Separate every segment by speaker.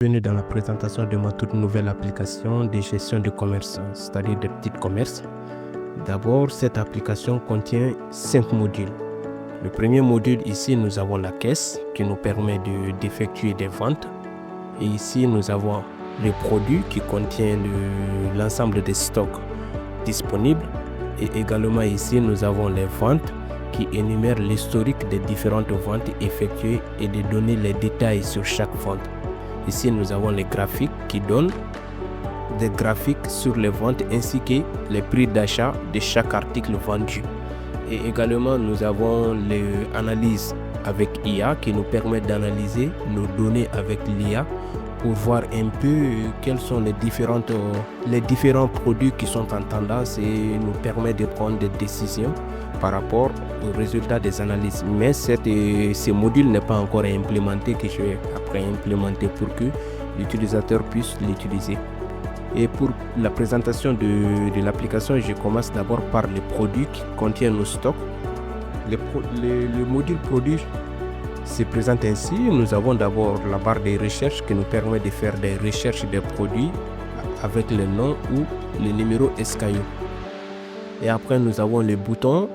Speaker 1: Bienvenue dans la présentation de ma toute nouvelle application de gestion de commerce, c'est-à-dire des petits commerces. D'abord, cette application contient 5 modules. Le premier module, ici, nous avons la caisse qui nous permet d'effectuer des ventes. Et ici, nous avons les produits qui contiennent l'ensemble des stocks disponibles. Et également ici, nous avons les ventes qui énumèrent l'historique des différentes ventes effectuées et de donner les détails sur chaque vente. Ici, nous avons les graphiques qui donnent des graphiques sur les ventes ainsi que les prix d'achat de chaque article vendu. Et également, nous avons l'analyse avec IA qui nous permet d'analyser nos données avec l'IA pour voir un peu quels sont les différents produits qui sont en tendance et nous permet de prendre des décisions par rapport aux résultats des analyses. Mais ce module n'est pas encore implémenté, que je vais après implémenter pour que l'utilisateur puisse l'utiliser. Et pour la présentation de l'application, je commence d'abord par les produits qui contiennent nos stocks. Le module produit se présente ainsi. Nous avons d'abord la barre de recherche qui nous permet de faire des recherches des produits avec le nom ou le numéro SKU. Et après, nous avons le bouton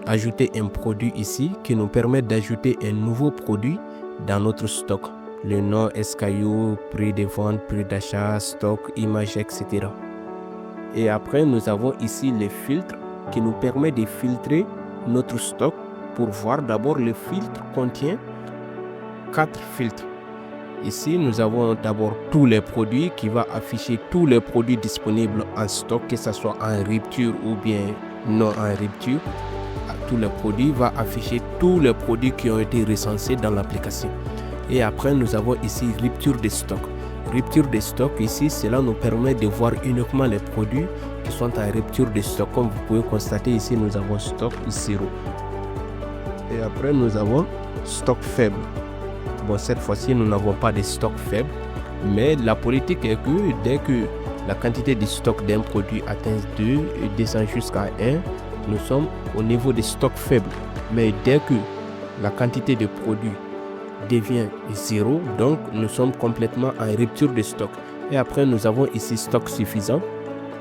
Speaker 1: ajouter un produit ici qui nous permet d'ajouter un nouveau produit dans notre stock. Le nom SKU, prix de vente, prix d'achat, stock, image, etc. Et après, nous avons ici les filtres qui nous permet de filtrer notre stock pour voir. D'abord, le filtre contient 4 filtres. Ici, nous avons d'abord tous les produits qui va afficher tous les produits disponibles en stock, que ce soit en rupture ou bien non en rupture. Tous les produits va afficher tous les produits qui ont été recensés dans l'application. Et après, nous avons ici rupture de stock. Rupture de stock, ici, cela nous permet de voir uniquement les produits qui sont en rupture de stock. Comme vous pouvez constater ici, nous avons stock 0. Et après, nous avons stock faible. Bon, cette fois-ci, nous n'avons pas de stock faible. Mais la politique est que dès que la quantité de stock d'un produit atteint 2 et descend jusqu'à 1, nous sommes au niveau des stocks faibles. Mais dès que la quantité de produits devient 0, donc nous sommes complètement en rupture de stock. Et après, nous avons ici stock suffisant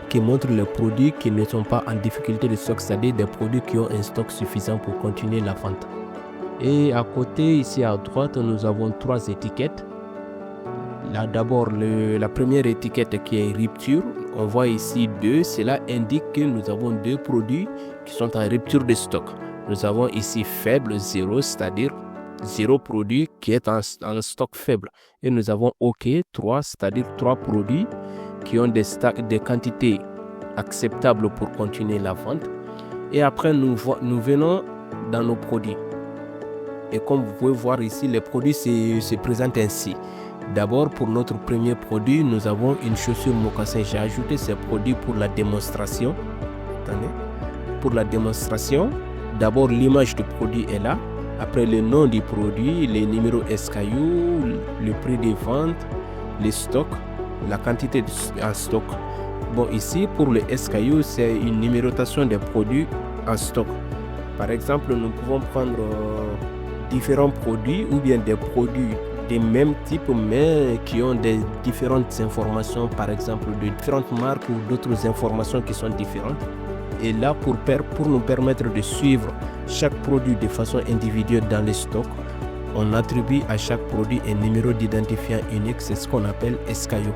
Speaker 1: qui montre les produits qui ne sont pas en difficulté de stock, c'est-à-dire des produits qui ont un stock suffisant pour continuer la vente. Et à côté, ici à droite, nous avons 3 étiquettes. Là, d'abord, la première étiquette qui est rupture, on voit ici 2. Cela indique que nous avons 2 produits qui sont en rupture de stock. Nous avons ici faible 0, c'est-à-dire 0 produit qui est en stock faible. Et nous avons OK 3, c'est-à-dire 3 produits qui ont des quantités acceptables pour continuer la vente. Et après, nous venons dans nos produits. Et comme vous pouvez voir ici, les produits se présentent ainsi. D'abord, pour notre premier produit, nous avons une chaussure mocassin. J'ai ajouté ces produits pour la démonstration. Attendez. Pour la démonstration, d'abord l'image du produit est là. Après le nom du produit, les numéros SKU, le prix de vente, les stocks, la quantité en stock. Bon, ici pour le SKU, c'est une numérotation des produits en stock. Par exemple, nous pouvons prendre différents produits ou bien des produits des mêmes types mais qui ont des différentes informations, par exemple de différentes marques ou d'autres informations qui sont différentes. Et là, pour nous permettre de suivre chaque produit de façon individuelle dans les stocks, on attribue à chaque produit un numéro d'identifiant unique, c'est ce qu'on appelle SKU.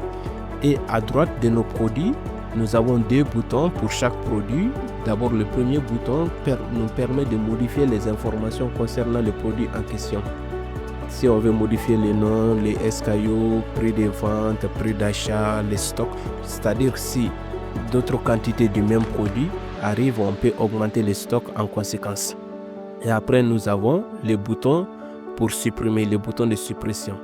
Speaker 1: Et à droite de nos produits, nous avons 2 boutons pour chaque produit. D'abord, le premier bouton nous permet de modifier les informations concernant le produit en question. Si on veut modifier les noms, les SKU, prix de vente, prix d'achat, les stocks, c'est-à-dire si d'autres quantités du même produit arrivent, on peut augmenter les stocks en conséquence. Et après, nous avons les boutons pour supprimer, les boutons de suppression.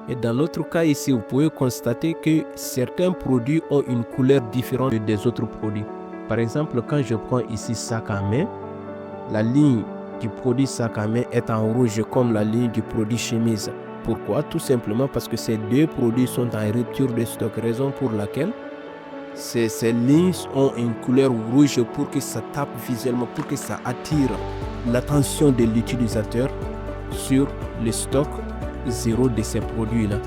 Speaker 1: Et dans notre cas ici, vous pouvez constater que certains produits ont une couleur différente des autres produits. Par exemple, quand je prends ici sac à main, la ligne du produit sac à main est en rouge comme la ligne du produit chemise. Pourquoi? Tout simplement parce que ces 2 produits sont en rupture de stock, raison pour laquelle ces lignes ont une couleur rouge pour que ça tape visuellement, pour que ça attire l'attention de l'utilisateur sur le stock 0 de ces produits-là.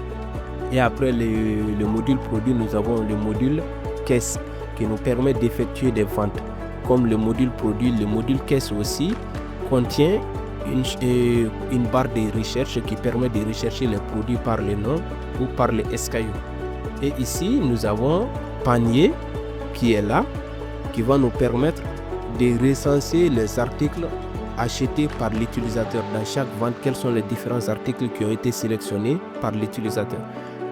Speaker 1: Et après le module produit, nous avons le module caisse qui nous permet d'effectuer des ventes. Comme le module produit, le module caisse aussi contient une barre de recherche qui permet de rechercher les produits par les noms ou par les SKU. Et ici, nous avons panier qui est là, qui va nous permettre de recenser les articles achetés par l'utilisateur. Dans chaque vente, quels sont les différents articles qui ont été sélectionnés par l'utilisateur.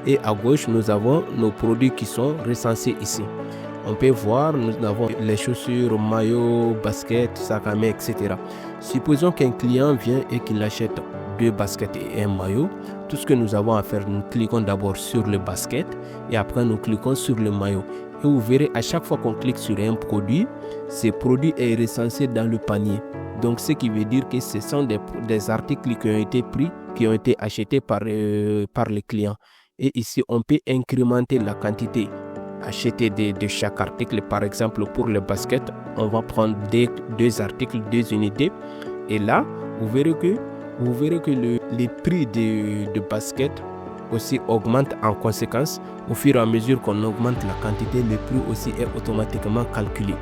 Speaker 1: Et à gauche, nous avons nos produits qui sont recensés ici. On peut voir, nous avons les chaussures, maillots, baskets, sacs à main, etc. Supposons qu'un client vient et qu'il achète 2 baskets et un maillot. Tout ce que nous avons à faire, nous cliquons d'abord sur le basket et après nous cliquons sur le maillot. Et vous verrez, à chaque fois qu'on clique sur un produit, ce produit est recensé dans le panier. Donc, ce qui veut dire que ce sont des articles qui ont été pris, qui ont été achetés par les clients. Et ici, on peut incrémenter la quantité achetée de chaque article. Par exemple, pour le basket, on va prendre 2 articles, 2 unités. Et là, vous verrez que les prix de basket aussi augmentent en conséquence. Au fur et à mesure qu'on augmente la quantité, le prix aussi est automatiquement calculé.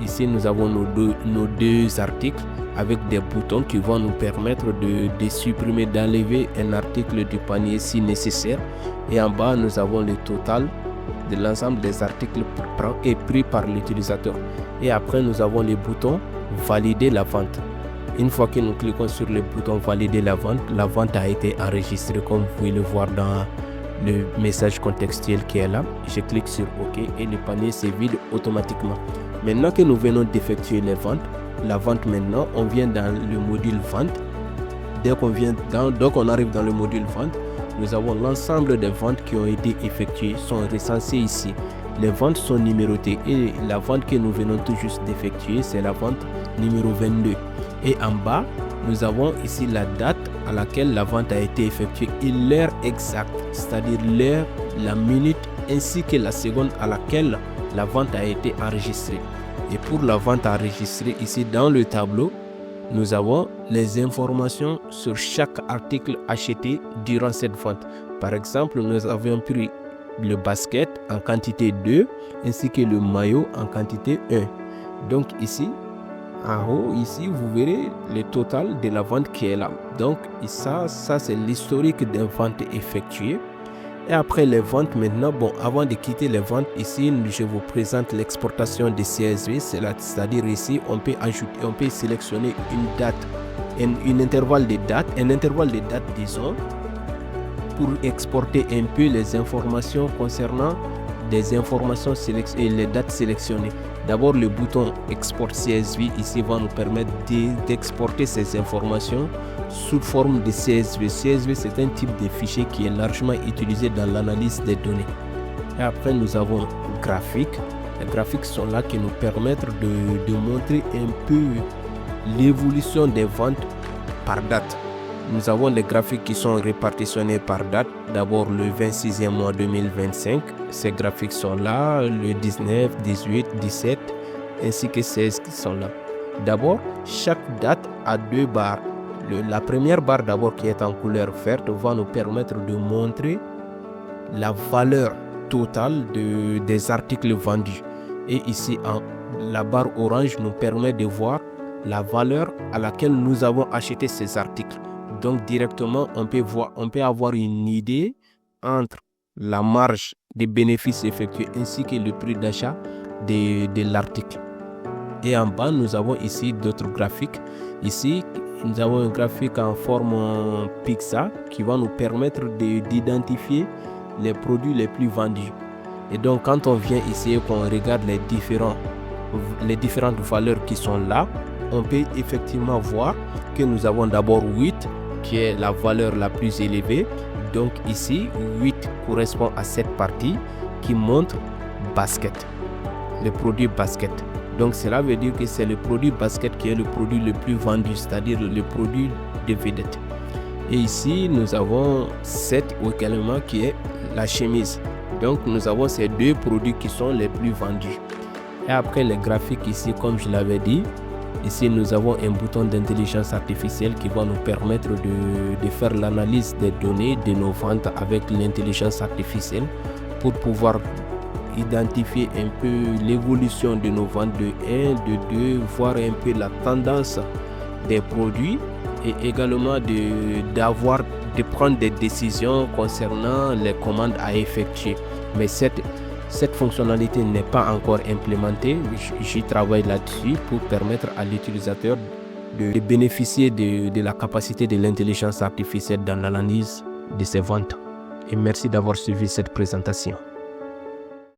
Speaker 1: Ici, nous avons nos deux articles avec des boutons qui vont nous permettre de supprimer, d'enlever un article du panier si nécessaire. Et en bas, nous avons le total de l'ensemble des articles pris par l'utilisateur. Et après, nous avons les boutons valider la vente. Une fois que nous cliquons sur le bouton valider la vente a été enregistrée comme vous pouvez le voir dans le message contextuel qui est là. Je clique sur OK et le panier se vide automatiquement. Maintenant que nous venons d'effectuer les ventes, la vente maintenant, on vient dans le module vente. Dès qu'on arrive dans le module vente, nous avons l'ensemble des ventes qui ont été effectuées, sont recensées ici. Les ventes sont numérotées et la vente que nous venons tout juste d'effectuer, c'est la vente numéro 22. Et en bas, nous avons ici la date à laquelle la vente a été effectuée et l'heure exacte, c'est-à-dire l'heure, la minute ainsi que la seconde à laquelle la vente a été enregistrée. Et pour la vente enregistrée ici dans le tableau, nous avons les informations sur chaque article acheté durant cette vente. Par exemple, nous avions pris le basket en quantité 2 ainsi que le maillot en quantité 1. Donc ici, en haut, ici, vous verrez le total de la vente qui est là. Donc ça c'est l'historique des ventes effectuées. Et après les ventes maintenant, avant de quitter les ventes, ici, je vous présente l'exportation de CSV. C'est-à-dire ici, on peut sélectionner une date, un intervalle de date, disons, pour exporter un peu les informations concernant des informations et les dates sélectionnées. D'abord, le bouton Export CSV ici va nous permettre d'exporter ces informations sous forme de CSV. CSV, c'est un type de fichier qui est largement utilisé dans l'analyse des données. Et après, nous avons graphiques. Les graphiques sont là qui nous permettent de montrer un peu l'évolution des ventes par date. Nous avons les graphiques qui sont répartitionnés par date. D'abord le 26e mois 2025. Ces graphiques sont là, le 19, 18, 17, ainsi que 16 qui sont là. D'abord, chaque date a 2 barres. La première barre d'abord qui est en couleur verte va nous permettre de montrer la valeur totale des articles vendus. Et ici, la barre orange nous permet de voir la valeur à laquelle nous avons acheté ces articles. Donc directement, on peut avoir une idée entre la marge des bénéfices effectués ainsi que le prix d'achat de l'article. Et en bas, nous avons ici d'autres graphiques. Ici, nous avons un graphique en forme pizza qui va nous permettre d'identifier les produits les plus vendus. Et donc, quand on vient ici et qu'on regarde les différentes valeurs qui sont là, on peut effectivement voir que nous avons d'abord 8 qui est la valeur la plus élevée. Donc ici, 8 correspond à cette partie qui montre basket, le produit basket. Donc cela veut dire que c'est le produit basket qui est le produit le plus vendu, c'est-à-dire le produit de vedette. Et ici, nous avons 7 également qui est la chemise. Donc nous avons ces 2 produits qui sont les plus vendus. Et après les graphiques ici, comme je l'avais dit, Ici, nous avons un bouton d'intelligence artificielle qui va nous permettre de faire l'analyse des données de nos ventes avec l'intelligence artificielle pour pouvoir identifier un peu l'évolution de nos ventes de 1, de 2, voir un peu la tendance des produits et également de prendre des décisions concernant les commandes à effectuer. Mais cette fonctionnalité n'est pas encore implémentée. J'y travaille là-dessus pour permettre à l'utilisateur de bénéficier de la capacité de l'intelligence artificielle dans l'analyse de ses ventes. Et merci d'avoir suivi cette présentation.